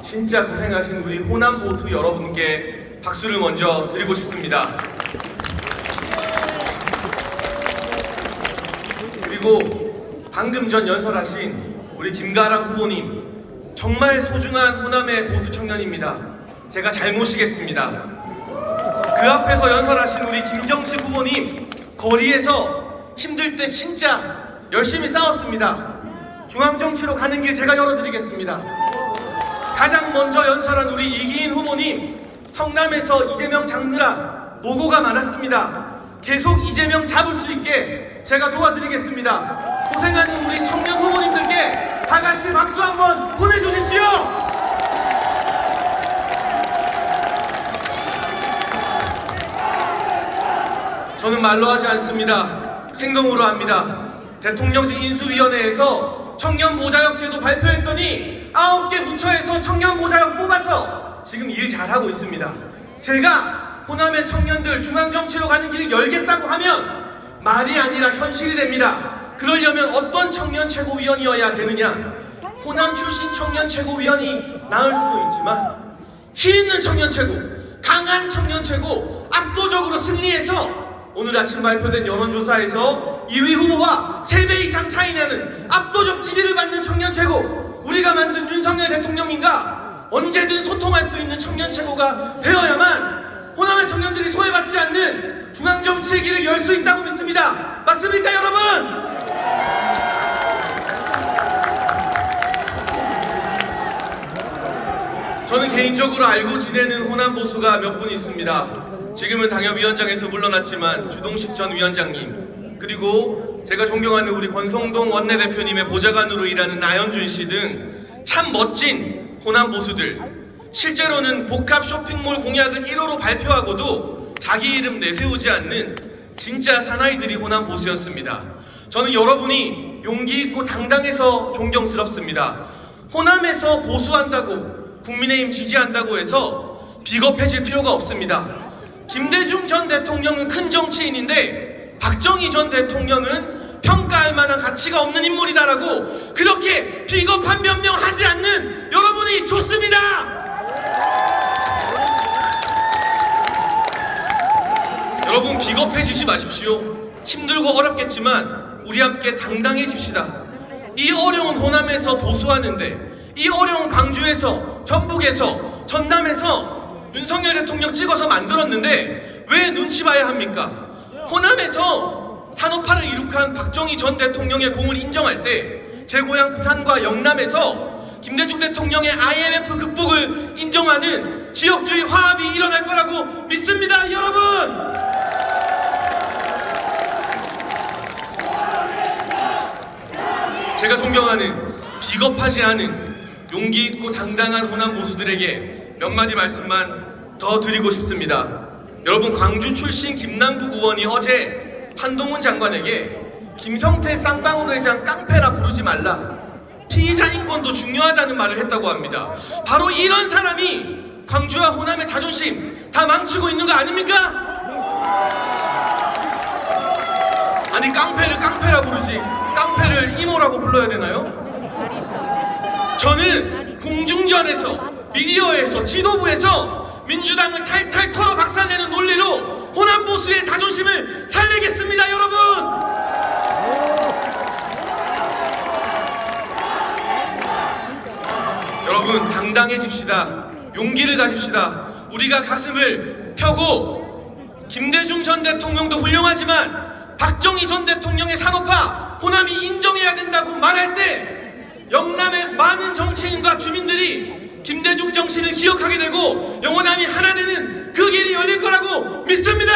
진짜 고생하신 우리 호남 보수 여러분께 박수를 먼저 드리고 싶습니다. 그리고 방금 전 연설하신 우리 김가람 후보님, 정말 소중한 호남의 보수 청년입니다. 제가 잘 모시겠습니다. 그 앞에서 연설하신 우리 김정식 후보님, 거리에서 힘들 때 진짜 열심히 싸웠습니다. 중앙정치로 가는 길 제가 열어드리겠습니다. 가장 먼저 연설한 우리 이기인 후보님, 성남에서 이재명 잡느라 노고가 많았습니다. 계속 이재명 잡을 수 있게 제가 도와드리겠습니다. 고생하는 우리 청년 후보님들께 다 같이 박수 한번 보내주십시오. 저는 말로 하지 않습니다. 행동으로 합니다. 대통령직 인수위원회에서 청년보좌역 제도 발표했더니 9개 부처에서 청년보좌역 뽑아서 지금 일 잘하고 있습니다. 제가 호남의 청년들 중앙정치로 가는 길을 열겠다고 하면 말이 아니라 현실이 됩니다. 그러려면 어떤 청년 최고위원이어야 되느냐? 호남 출신 청년 최고위원이 나을 수도 있지만 힘 있는 청년 최고, 강한 청년 최고, 압도적으로 승리해서 오늘 아침 발표된 여론조사에서 2위 후보와 3배 이상 차이 나는 압도적 지지를 받는 청년 최고, 우리가 만든 윤석열 대통령님과 언제든 소통할 수 있는 청년 최고가 되어야만 호남의 청년들이 소외받지 않는 중앙정치의 길을 열 수 있다고 믿습니다. 맞습니까, 여러분? 저는 개인적으로 알고 지내는 호남 보수가 몇 분 있습니다. 지금은 당협위원장에서 물러났지만 주동식 전 위원장님, 그리고 제가 존경하는 우리 권성동 원내대표님의 보좌관으로 일하는 나연준 씨 등 참 멋진 호남 보수들, 실제로는 복합 쇼핑몰 공약을 1호로 발표하고도 자기 이름 내세우지 않는 진짜 사나이들이 호남 보수였습니다. 저는 여러분이 용기 있고 당당해서 존경스럽습니다. 호남에서 보수한다고, 국민의힘 지지한다고 해서 비겁해질 필요가 없습니다. 김대중 전 대통령은 큰 정치인인데 박정희 전 대통령은 평가할 만한 가치가 없는 인물이다라고 그렇게 비겁한 변명하지 않는 여러분이 좋습니다. 여러분, 비겁해지지 마십시오. 힘들고 어렵겠지만 우리 함께 당당해집시다. 이 어려운 호남에서 보수하는데, 이 어려운 광주에서, 전북에서, 전남에서 윤석열 대통령 찍어서 만들었는데 왜 눈치 봐야 합니까? 호남에서 산업화를 이룩한 박정희 전 대통령의 공을 인정할 때 제 고향 부산과 영남에서 김대중 대통령의 IMF 극복을 인정하는 지역주의 화합이 일어날 거라고 믿습니다, 여러분! 제가 존경하는 비겁하지 않은 용기 있고 당당한 호남 보수들에게 몇 마디 말씀만 더 드리고 싶습니다. 여러분, 광주 출신 김남국 의원이 어제 한동훈 장관에게 김성태 쌍방울 회장 깡패라 부르지 말라, 피의자 인권도 중요하다는 말을 했다고 합니다. 바로 이런 사람이 광주와 호남의 자존심 다 망치고 있는 거 아닙니까? 아니, 깡패를 깡패라 부르지 깡패를 이모라고 불러야 되나요? 저는 공중전에서, 미디어에서, 지도부에서 민주당을 탈탈 털어 박살내는 논리로 호남 보수의 자존심을 살리겠습니다, 여러분! 여러분, 당당해집시다. 용기를 가집시다. 우리가 가슴을 펴고, 김대중 전 대통령도 훌륭하지만 박정희 전 대통령의 산업화 호남이 인정해야 된다고 말할 때 영남의 많은 정치인과 주민들이 김대중 정신을 기억하게 되고 영호남이 하나 되는 그 길이 열릴 거라고 믿습니다.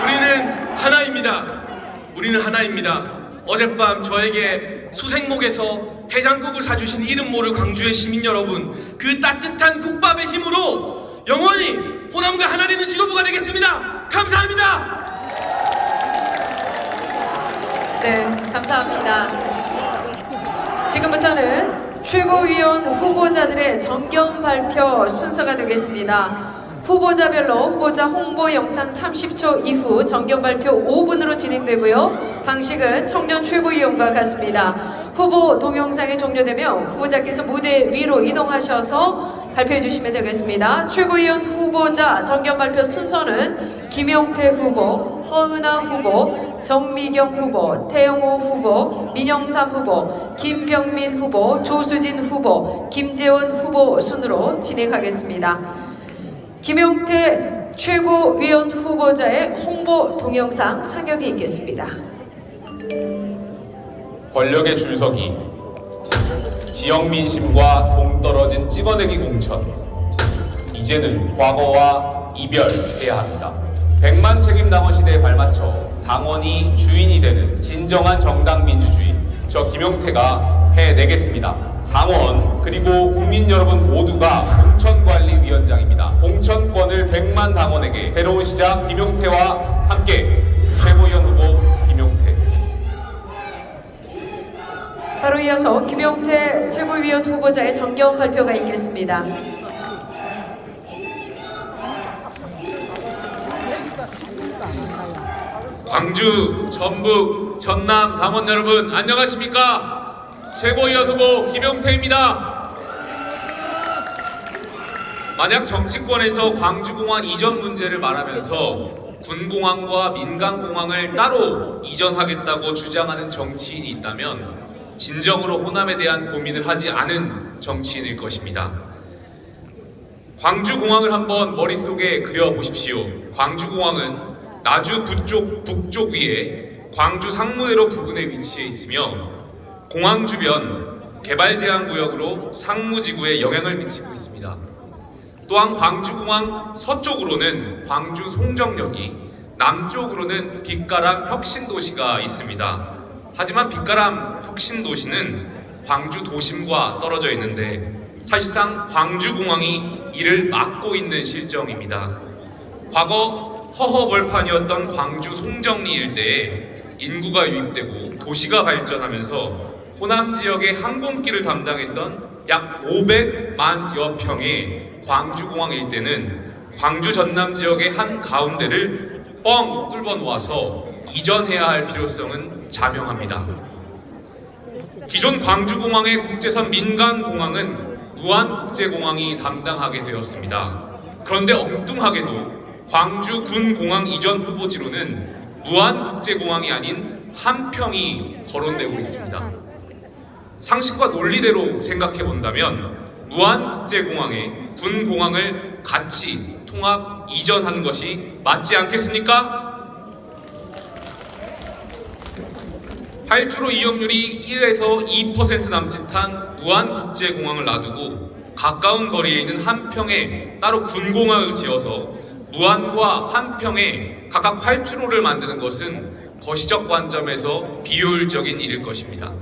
우리는 하나입니다. 우리는 하나입니다. 어젯밤 저에게 수색목에서 해장국을 사주신 이름 모를 광주의 시민 여러분, 그 따뜻한 국밥의 힘으로 영원히 호남과 하나 되는 지도부가 되겠습니다. 감사합니다. 네, 감사합니다. 지금부터는 최고위원 후보자들의 정견 발표 순서가 되겠습니다. 후보자별로 후보자 홍보 영상 30초 이후 정견 발표 5분으로 진행되고요. 방식은 청년 최고위원과 같습니다. 후보 동영상이 종료되면 후보자께서 무대 위로 이동하셔서 발표해 주시면 되겠습니다. 최고위원 후보자 정견 발표 순서는 김용태 후보, 허은하 후보, 정미경 후보, 태영호 후보, 민영삼 후보, 김병민 후보, 조수진 후보, 김재원 후보 순으로 진행하겠습니다. 김용태 최고위원 후보자의 홍보 동영상 상영이 있겠습니다. 권력의 줄서기, 지역 민심과 동떨어진 찍어내기 공천. 이제는 과거와 이별해야 합니다. 100만 책임 당원 시대에 발맞춰 당원이 주인이 되는 진정한 정당 민주주의, 저 김용태가 해내겠습니다. 당원 그리고 국민 여러분 모두가 공천관리위원장입니다. 공천권을 100만 당원에게 새로운 시작 김용태와 함께 최고위원 후보 김용태. 바로 이어서 김용태 최고위원 후보자의 정견 발표가 있겠습니다. 광주, 전북, 전남 당원 여러분 안녕하십니까? 최고위원 후보 김용태입니다. 만약 정치권에서 광주공항 이전 문제를 말하면서 군공항과 민간공항을 따로 이전하겠다고 주장하는 정치인이 있다면 진정으로 호남에 대한 고민을 하지 않은 정치인일 것입니다. 광주공항을 한번 머릿속에 그려보십시오. 광주공항은 나주 북쪽 위에 광주 상무대로 부근에 위치해 있으며 공항 주변 개발 제한 구역으로 상무지구에 영향을 미치고 있습니다. 또한 광주공항 서쪽으로는 광주 송정역이, 남쪽으로는 빛가람 혁신도시가 있습니다. 하지만 빛가람 혁신도시는 광주 도심과 떨어져 있는데 사실상 광주공항이 이를 막고 있는 실정입니다. 과거 허허벌판이었던 광주 송정리 일대에 인구가 유입되고 도시가 발전하면서 호남 지역의 항공기를 담당했던 약 500만여 평의 광주공항 일대는 광주 전남 지역의 한 가운데를 뻥 뚫어 놓아서 이전해야 할 필요성은 자명합니다. 기존 광주공항의 국제선 민간공항은 무안국제공항이 담당하게 되었습니다. 그런데 엉뚱하게도 광주 군공항 이전 후보지로는 무안국제공항이 아닌 한평이 거론되고 있습니다. 상식과 논리대로 생각해 본다면 무안국제공항에 군공항을 같이 통합 이전하는 것이 맞지 않겠습니까? 활주로 이용률이 1에서 2% 남짓한 무안국제공항을 놔두고 가까운 거리에 있는 한평에 따로 군공항을 지어서 무안과 한평에 각각 활주로를 만드는 것은 거시적 관점에서 비효율적인 일일 것입니다.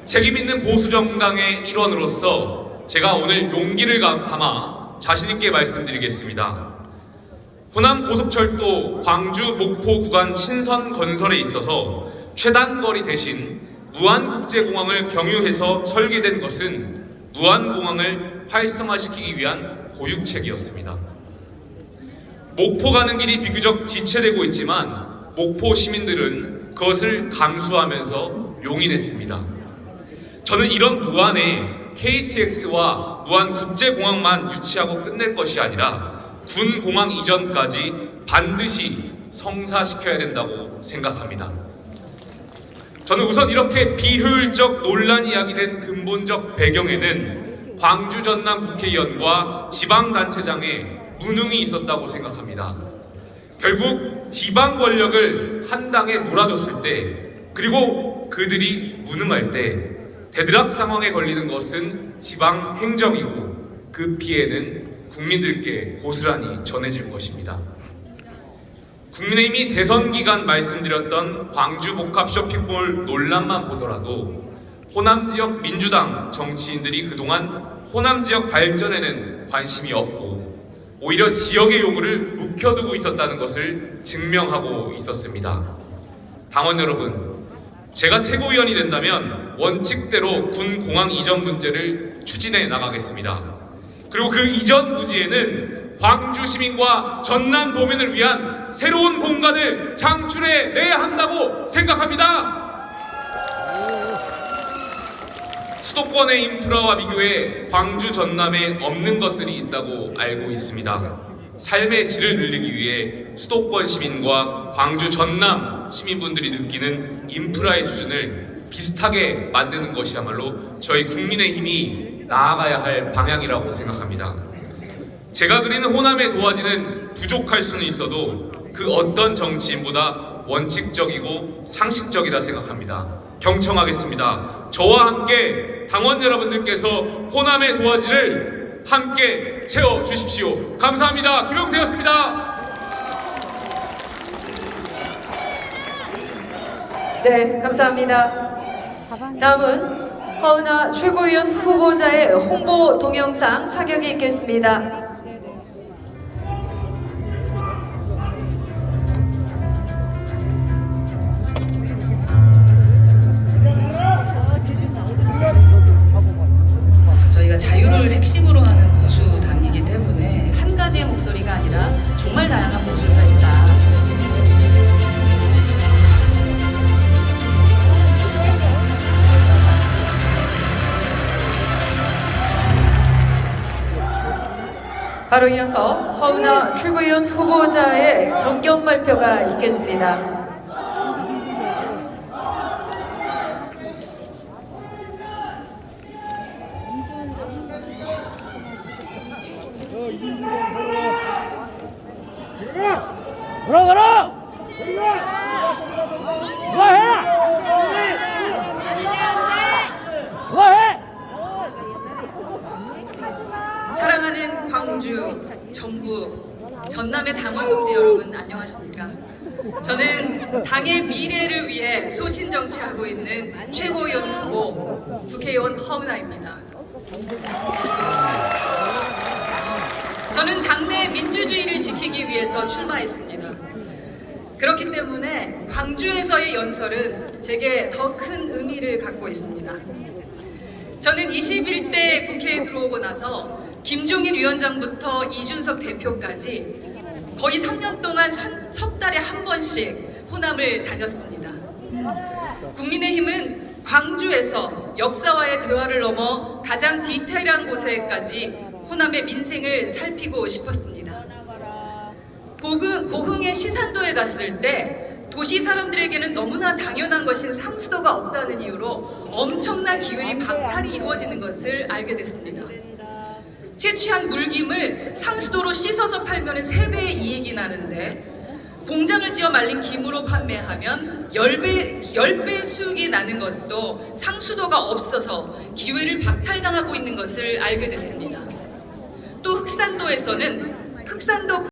책임있는 보수정당의 일원으로서 제가 오늘 용기를 담아 자신있게 말씀드리겠습니다. 호남 고속철도 광주 목포 구간 신선 건설에 있어서 최단거리 대신 무안국제공항을 경유해서 설계된 것은 무안공항을 활성화시키기 위한 고육책이었습니다. 목포 가는 길이 비교적 지체되고 있지만 목포 시민들은 그것을 감수하면서 용인했습니다. 저는 이런 무안에 KTX와 무안국제공항만 유치하고 끝낼 것이 아니라 군공항 이전까지 반드시 성사시켜야 된다고 생각합니다. 저는 우선 이렇게 비효율적 논란이 야기된 근본적 배경에는 광주 전남 국회의원과 지방단체장의 무능이 있었다고 생각합니다. 결국 지방 권력을 한 당에 몰아줬을 때, 그리고 그들이 무능할 때 대드락 상황에 걸리는 것은 지방 행정이고 그 피해는 국민들께 고스란히 전해질 것입니다. 국민의힘이 대선 기간 말씀드렸던 광주 복합 쇼핑몰 논란만 보더라도 호남 지역 민주당 정치인들이 그동안 호남 지역 발전에는 관심이 없고 오히려 지역의 요구를 묵혀두고 있었다는 것을 증명하고 있었습니다. 당원 여러분, 제가 최고위원이 된다면 원칙대로 군 공항 이전 문제를 추진해 나가겠습니다. 그리고 그 이전 부지에는 광주 시민과 전남 도민을 위한 새로운 공간을 창출해 내야 한다고 생각합니다. 수도권의 인프라와 비교해 광주 전남에 없는 것들이 있다고 알고 있습니다. 삶의 질을 늘리기 위해 수도권 시민과 광주 전남 시민분들이 느끼는 인프라의 수준을 비슷하게 만드는 것이야말로 저희 국민의힘이 나아가야 할 방향이라고 생각합니다. 제가 그리는 호남의 도화지는 부족할 수는 있어도 그 어떤 정치인보다 원칙적이고 상식적이다 생각합니다. 경청하겠습니다. 저와 함께 당원 여러분들께서 호남의 도화지를 함께 채워주십시오. 감사합니다. 김용태였습니다. 네, 감사합니다. 다음은 허은하 최고위원 후보자의 홍보 동영상 사격이 있겠습니다. 저희가 자유를 핵심으로 하는 보수당이기 때문에 한 가지의 목소리가 아니라 정말 다양한 목소리가 있다. 바로 이어서 허은하 최고위원 후보자의 정견 발표가 있겠습니다. 걸어! 뭐해? 사랑하는 광주, 전북, 전남의 당원 동지 여러분 안녕하십니까? 저는 당의 미래를 위해 소신 정치하고 있는 최고위원 후보 국회의원 허은하입니다. 저는 당내 민주주의를 지키기 위해서 출마했습니다. 그렇기 때문에 광주에서의 연설은 제게 더 큰 의미를 갖고 있습니다. 저는 21대 국회에 들어오고 나서 김종인 위원장부터 이준석 대표까지 거의 3년 동안 석 달에 한 번씩 호남을 다녔습니다. 국민의힘은 광주에서 역사와의 대화를 넘어 가장 디테일한 곳에까지 호남의 민생을 살피고 싶었습니다. 고흥의 시산도에 갔을 때 도시 사람들에게는 너무나 당연한 것인 상수도가 없다는 이유로 엄청난 기회의 박탈이 이루어지는 것을 알게 됐습니다. 채취한 물김을 상수도로 씻어서 팔면 3배의 이익이 나는데 공장을 지어 말린 김으로 판매하면 10배 수익이 나는 것도 상수도가 없어서 기회를 박탈당하고 있는 것을 알게 됐습니다. 또 흑산도에서는 흑산도